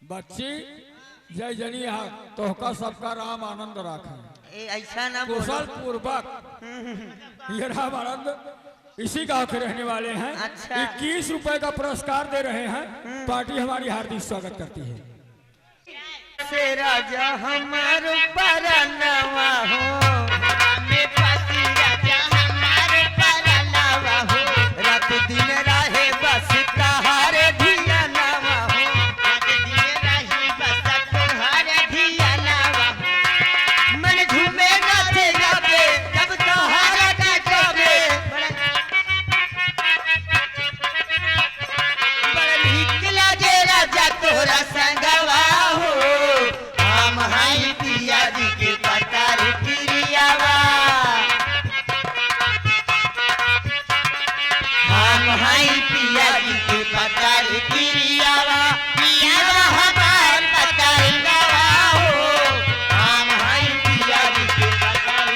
बच्ची जय जनी तोहका सबका राम आनंद राखा। ऐसा ना कुशल पूर्वक ये राम आनंद इसी गांव के रहने वाले हैं। अच्छा। 21 रुपए का पुरस्कार दे रहे हैं। पार्टी हमारी हार्दिक स्वागत करती है। से राजा हमार परनवा हो, रात दिन रहे बस तहारे धियानवा हो, मन झूमे नाचे गावे जब तहारा गावे, बड़ा नीक लागे राजा तोरा संगवा हो। हम हाई पिया जी के पतार पिरियावा, हम हाई पिया जी के पतार पिरियावा, पियावा हमार पतार गवा हो। हम हाई पिया जी के पतार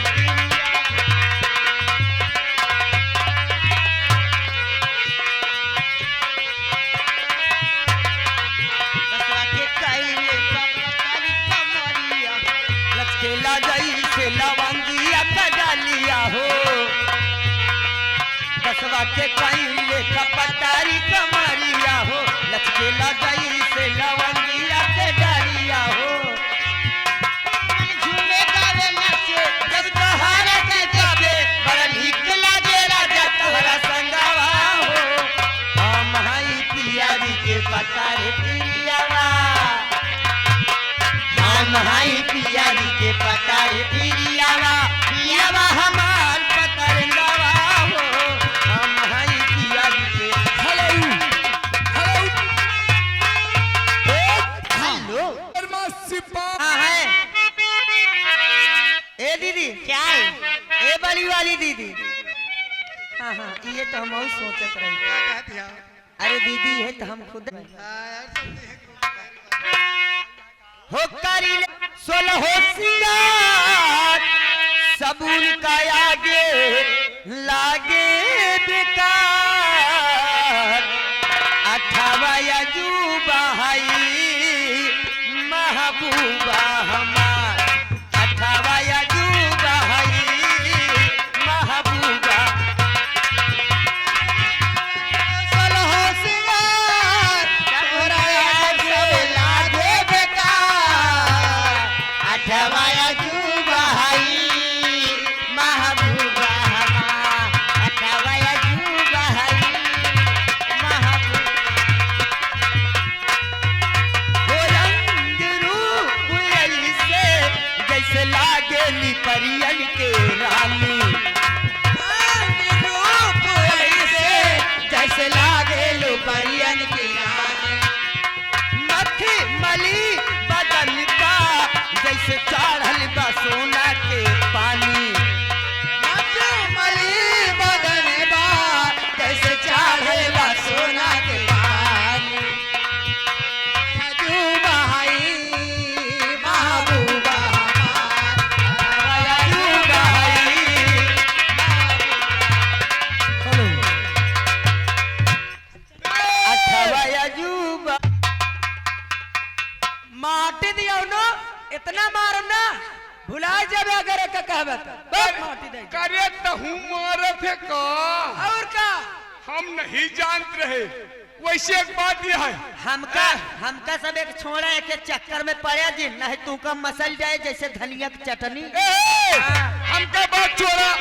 लचकेला गई से लवंगिया का डालिया हो, बसवा के कईले कपटारी कमरिया हो, लचकेला गई से लवंगिया के डालिया हो, झूमे गावे नाचे जब तोहरा के गावे, बड़ा नीक लागे राजा तोहरा संगवा हो। हम हाई पिया जी के पतार पिरियावा, हम हाई पिया जी के पतार पिरियावा, पियावा हमार पतार गवा हो। हम हाई पिया जी के हेलो है। ए दीदी क्या है? ए बड़ी वाली दीदी, हाँ हाँ ये तो हम और सोचत रही। अरे दीदी है तो हम खुद हो करी सोलह सिंगार, सबून का आगे लागे बेकार, 18 अजूबा हई महबूबा हमार, 18 अजूबा हई महबूबा, 16 सिंगार तोरा सब लागे बेकार, 18 अजूबा हई महबूबा हमार, 18 अजूबा हई महबूबा। हो रंग रूप ऐसे जैसे लागेली परियन के रानी, रंग रूप ऐसे जैसे लागेलो परियन की रानी, मक्खी मली बदन का जैसे चढ़ल बा सोना के पानी, मक्खी मली बदन बा जैसे चढ़ल बा सोना के पानी, अजूबा हई महबूबा हमार, अजूबा हई महबूबा, 18 अजूबा। माटी दियो न इतना मारो ना भुला जाबे अगर का कहबे तो माटी दे करे तो हूँ मारे थे का और का हम नहीं जानते रहे। वैसे एक बात यह है, हमका सब एक छोड़ा के चक्कर में पड़े जी, नहीं तू का मसल जाए जैसे धनिया की चटनी। हमका बात छोड़ा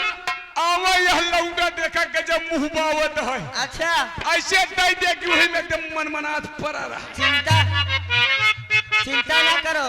आवा यह लौंडा देखा के जब मुंह बावत है, अच्छा ऐसे दे दे कि वही में एकदम मनमनात पड़ा रहा। चिंता ना करो,